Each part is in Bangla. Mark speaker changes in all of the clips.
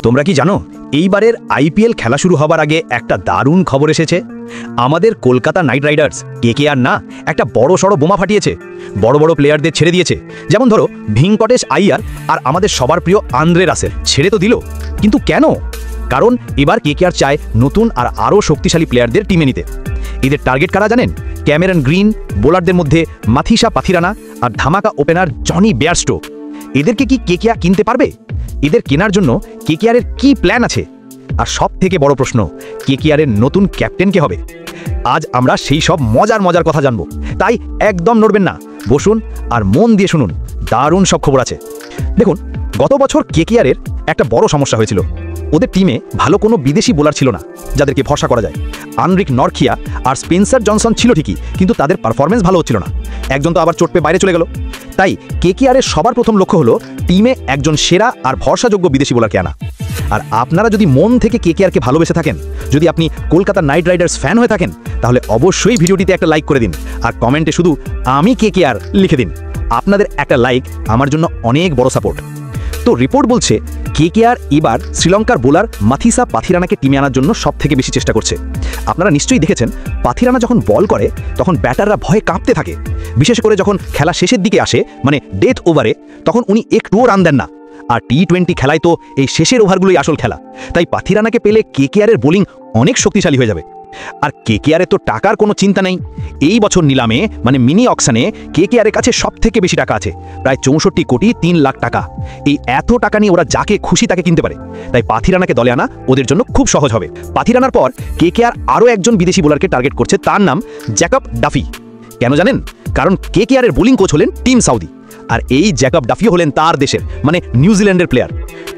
Speaker 1: তোমরা কি জানো এইবারের আইপিএল খেলা শুরু হবার আগে একটা দারুণ খবর এসেছে। আমাদের কলকাতা নাইট রাইডার্স কেকেআর না একটা বড় সড়ো বোমা ফাটিয়েছে, বড় বড় প্লেয়ারদের ছেড়ে দিয়েছে। যেমন ধরো ভেঙ্কটেশ আইয়ার আর আমাদের সবার প্রিয় আন্দ্রে রাসেল ছেড়ে তো দিল, কিন্তু কেন? কারণ এবার কেকেআর চায় নতুন আর আরও শক্তিশালী প্লেয়ারদের টিমে নিতে। এদের টার্গেট কারা জানেন? ক্যামেরন গ্রিন, বোলারদের মধ্যে মাথিসা পাথিরানা আর ধামাকা ওপেনার জনি বেয়ারস্টো। এদেরকে কি কেকেআর কিনতে পারবে? এদের কেনার জন্য কেকেআরের কি প্ল্যান আছে? আর সব থেকে বড় প্রশ্ন, কেকেআরের নতুন ক্যাপ্টেন কে হবে? আজ আমরা সেই সব মজার কথা জানবো, তাই একদম নড়বেন না, বসুন আর মন দিয়ে শুনুন। দারুণ সব খবর আছে। দেখুন, গত বছর কেকেআরের একটা বড় সমস্যা হয়েছিল। ওদের টিমে ভালো কোনো বিদেশি বোলার ছিল না যাদেরকে ভরসা করা যায়। আনরিক নরখিয়া আর স্পেন্সার জনসন ছিল ঠিকই, কিন্তু তাদের পারফরমেন্স ভালো হচ্ছিল না। একজন তো আবার চোট পেয়ে বাইরে চলে গেল। তাই কেকেআরের সবার প্রথম লক্ষ্য হলো টিমে একজন সেরা আর ভরসাযোগ্য বিদেশি বোলারকে আনা। আর আপনারা যদি মন থেকে কেকেআরকে ভালোবেসে থাকেন, যদি আপনি কলকাতা নাইট রাইডার্স ফ্যান হয়ে থাকেন, তাহলে অবশ্যই ভিডিওটিতে একটা লাইক করে দিন আর কমেন্টে শুধু আমি কেকেআর লিখে দিন। আপনাদের একটা লাইক আমার জন্য অনেক বড় সাপোর্ট। তো রিপোর্ট বলছে কেকেআর এবার শ্রীলঙ্কার বোলার মাথিসা পাথিরানাকে টিমে আনার জন্য সবথেকে বেশি চেষ্টা করছে। আপনারা নিশ্চয়ই দেখেছেন পাথিরানা যখন বল করে তখন ব্যাটাররা ভয়ে কাঁপতে থাকে। বিশেষ করে যখন খেলা শেষের দিকে আসে, মানে ডেথ ওভারে, তখন উনি একটুও রান দেন না। আর টি-20 খেলায় তো এই শেষের ওভারগুলোই আসল খেলা। তাই পাথিরানাকে পেলে কেকেআরের বোলিং অনেক শক্তিশালী হয়ে যাবে। আর কেকেআরের তো টাকার কোনো চিন্তা নেই। এই বছর নিলামে, মানে মিনি অকশনে, কেকেআরের কাছে সবথেকে বেশি টাকা আছে, প্রায় 64 কোটি 3 লাখ টাকা। এই এত টাকা নিয়ে ওরা যাকে খুশি তাকে কিনতে পারে। তাই পাথিরানাকে দলে আনা ওদের জন্য খুব সহজ হবে। পাথিরানার পর কেকেআর আরও একজন বিদেশি বোলারকে টার্গেট করছে, তার নাম জ্যাকব ডাফি। কেন জানেন? কারণ কেকেআরের বোলিং কোচ হলেন টিম সাউদি, আর এই জ্যাকব ডাফিও হলেন তার দেশের, মানে নিউজিল্যান্ডের প্লেয়ার।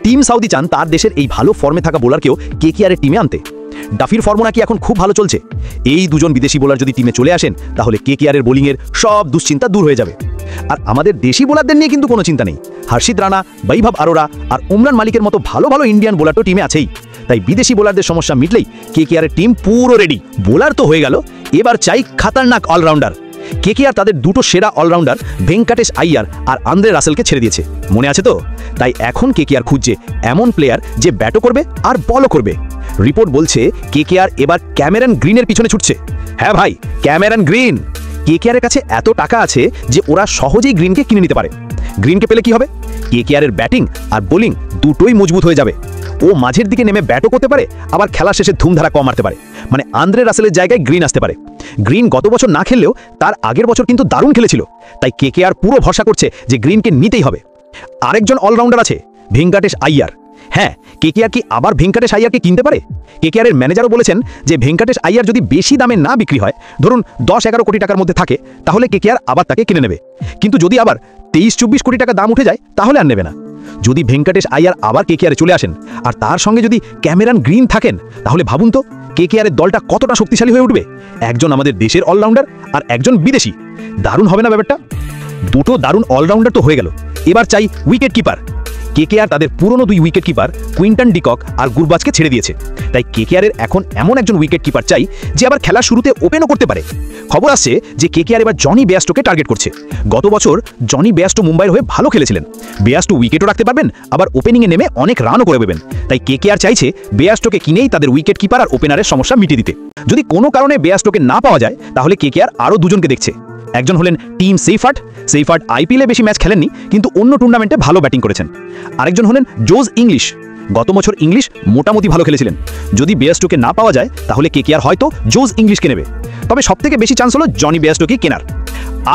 Speaker 1: টিম সাউদি চান তার দেশের এই ভালো ফর্মে থাকা বোলারকেও কেকেআরের টিমে আনতে। ডাফির ফর্ম নাকি এখন খুব ভালো চলছে। এই দুজন বিদেশি বোলার যদি টিমে চলে আসেন, তাহলে কেকেআরের বোলিংয়ের সব দুশ্চিন্তা দূর হয়ে যাবে। আর আমাদের দেশি বোলারদের নিয়ে কিন্তু কোনো চিন্তা নেই। হর্ষিত রানা, বৈভব আরোরা আর উমরান মালিকের মতো ভালো ভালো ইন্ডিয়ান বোলার তো টিমে আছেই। তাই বিদেশি বোলারদের সমস্যা মিটলেই কেকেআরের টিম পুরো রেডি। বোলার তো হয়ে গেল, এবার চাই খাতারনাক অলরাউন্ডার। কেকেআর তাদের দুটো সেরা অলরাউন্ডার ভেঙ্কটেশ আইয়ার আর আন্দ্রে রাসেলকে ছেড়ে দিয়েছে, মনে আছে তো? তাই এখন কেকেআর খুঁজছে এমন প্লেয়ার যে ব্যাটও করবে আর বলও করবে। রিপোর্ট বলছে কেকেআর এবার ক্যামেরন গ্রিনের পিছনে ছুটছে। হ্যাঁ ভাই, ক্যামেরন গ্রিন। কেকেআরের কাছে এত টাকা আছে যে ওরা সহজেই গ্রিনকে কিনে নিতে পারে। গ্রিনকে পেলে কি হবে? কেকেআরের ব্যাটিং আর বোলিং দুটোই মজবুত হয়ে যাবে। ও মাঝের দিকে নেমে ব্যাটও করতে পারে, আবার খেলা শেষে ধুমধারা কম মারতে পারে। মানে আন্দ্রে রাসেলের জায়গায় গ্রিন আসতে পারে। গ্রিন গত বছর না খেললেও তার আগের বছর কিন্তু দারুণ খেলেছিল। তাই কেকেআর পুরো ভরসা করছে যে গ্রিনকে নিতেই হবে। আরেকজন অলরাউন্ডার আছে, ভেঙ্কটেশ আইয়ার। হ্যাঁ, কেকেআর কি আবার ভেঙ্কটেশ আইয়ারকে কিনতে পারে? কেকেআরের ম্যানেজারও বলেছেন যে ভেঙ্কটেশ আইয়ার যদি বেশি দামে না বিক্রি হয়, ধরুন 10-11 কোটি টাকার মধ্যে থাকে, তাহলে কেকেআর আবার তাকে কিনে নেবে। কিন্তু যদি আবার 23-24 কোটি টাকা দাম উঠে যায়, তাহলে আর নেবে না। যদি ভেঙ্কটেশ আইয়ার আবার কেকেআরে চলে আসেন আর তার সঙ্গে যদি ক্যামেরন গ্রিন থাকেন, তাহলে ভাবুন তো কেকেআরের দলটা কতটা শক্তিশালী হয়ে উঠবে। একজন আমাদের দেশের অলরাউন্ডার আর একজন বিদেশি। দারুণ হবে না ব্যাপারটা? দুটো দারুণ অলরাউন্ডার তো হয়ে গেল, এবার চাই উইকেট কিপার। কেকেআর তাদের পুরনো 2 উইকেট কিপার কুইন্টন ডিকক আর গুরবাজকে ছেড়ে দিয়েছে। তাই কেকেআরের এখন এমন একজন উইকেট কিপার চাই যে আবার খেলা শুরুতে ওপেনও করতে পারে। খবর আসছে যে কেকেআর এবার জনি বেয়ারস্টোকে টার্গেট করছে। গত বছর জনি বেয়ারস্টো মুম্বাইয়ের হয়ে ভালো খেলেছিলেন। বেয়ারস্টো উইকেটও রাখতে পারবেন, আবার ওপেনিংয়ে নেমে অনেক রানও করে দেবেন। তাই কেকেআর চাইছে বেয়ারস্টোকে কিনেই তাদের উইকেট কিপার আর ওপেনারের সমস্যা মিটিয়ে দিতে। যদি কোনো কারণে বেয়ারস্টোকে না পাওয়া যায়, তাহলে কেকেআর আরও দুজনকে দেখছে। একজন হলেন টিম সেইফার্ট। সেইফার্ট আইপিএলে বেশি ম্যাচ খেলেননি, কিন্তু অন্য টুর্নামেন্টে ভালো ব্যাটিং করেছেন। আরেকজন হলেন জোজ ইংলিশ। গত বছর ইংলিশ মোটামুটি ভালো খেলেছিলেন। যদি বেয়ারস্টোকে না পাওয়া যায়, তাহলে কেকেআর হয়তো জোজ ইংলিশকে নেবে। তবে সবথেকে বেশি চান্স হলো জনি বেয়ারস্টোকে কেনার।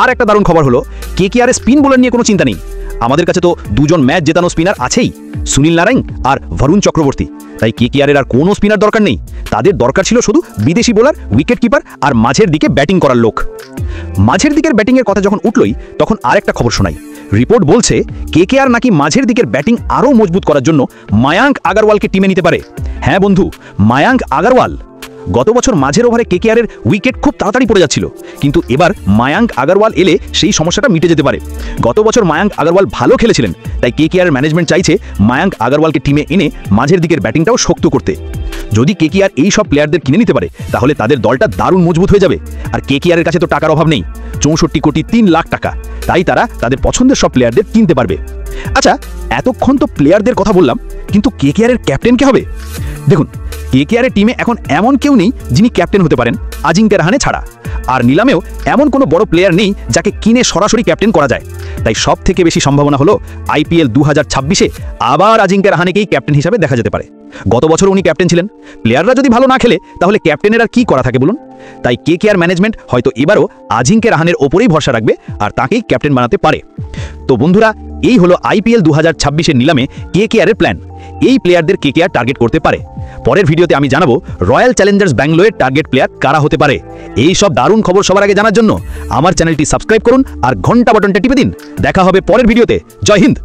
Speaker 1: আর একটা দারুণ খবর হলো কেকেআরের স্পিন বোলার নিয়ে কোনো চিন্তা নেই। আমাদের কাছে তো দুজন ম্যাচ জেতানো স্পিনার আছেই, সুনীল নারায়ণ আর বরুণ চক্রবর্তী। তাই কেকেআরের আর কোনো স্পিনার দরকার নেই। তাদের দরকার ছিল শুধু বিদেশি বোলার, উইকেট কিপার আর মাঝের দিকে ব্যাটিং করার লোক। মাঝের দিকের ব্যাটিংয়ের কথা যখন উঠলই, তখন আরেকটা খবর শোনাই। রিপোর্ট বলছে কেকেআর নাকি মাঝের দিকের ব্যাটিং আরও মজবুত করার জন্য মায়াঙ্ক আগারওয়ালকে টিমে নিতে পারে। হ্যাঁ বন্ধু, মায়াঙ্ক আগারওয়াল। গত বছর মাঝের ওভারে কেকেআরের উইকেট খুব তাড়াতাড়ি পড়ে যাচ্ছিল, কিন্তু এবার মায়াঙ্ক আগারওয়াল এলে সেই সমস্যাটা মিটে যেতে পারে। গত বছর মায়াঙ্ক আগারওয়াল ভালো খেলেছিলেন, তাই কেকেআর ম্যানেজমেন্ট চাইছে মায়াঙ্ক আগারওয়ালকে টিমে এনে মাঝের দিকের ব্যাটিংটাও শক্ত করতে। যদি কেকেআর এই সব প্লেয়ারদের কিনে নিতে পারে, তাহলে তাদের দলটা দারুণ মজবুত হয়ে যাবে। আর কেকেআরের কাছে তো টাকার অভাব নেই, 64 কোটি 3 লাখ টাকা। তাই তারা তাদের পছন্দের সব প্লেয়ারদের কিনতে পারবে। আচ্ছা, এতক্ষণ তো প্লেয়ারদের কথা বললাম, কিন্তু কেকেআর এর ক্যাপ্টেন কে হবে? দেখুন, কেকেআর এর টিমে এখন এমন কেউ নেই যিনি ক্যাপ্টেন হতে পারেন আজিঙ্ক্য রাহানে ছাড়া। আর নিলামেও এমন কোনো বড় প্লেয়ার নেই যাকে কিনে সরাসরি ক্যাপ্টেন করা যায়। তাই সব থেকে বেশি সম্ভাবনা হলো আইপিএল 2026-এ আবার আজিঙ্ক্য রাহানেকেই ক্যাপ্টেন হিসাবে দেখা যেতে পারে। গত বছর উনি ক্যাপ্টেন ছিলেন। প্লেয়াররা যদি ভালো না খেলে তাহলে ক্যাপ্টেনের আর কি করা থাকে বলুন? তাই কেকেআর ম্যানেজমেন্ট হয়তো এবারও আজিঙ্ক্য রাহানের ওপরেই ভরসা রাখবে আর তাকেই ক্যাপ্টেন বানাতে পারে। তো বন্ধুরা, এই হলো আইপিএল 2026-এর নিলামে কেকেআর এর প্ল্যান। এই প্লেয়ারদের কেকেআর টার্গেট করতে পারে। পরের ভিডিওতে আমি জানাবো রয়্যাল চ্যালেঞ্জার্স ব্যাঙ্গালোরের টার্গেট প্লেয়ার কারা হতে পারে। এই সব দারুণ খবর সবার আগে জানার জন্য আমার চ্যানেলটি সাবস্ক্রাইব করুন আর ঘন্টা বাটনটা টিপে দিন। দেখা হবে পরের ভিডিওতে। জয় হিন্দ।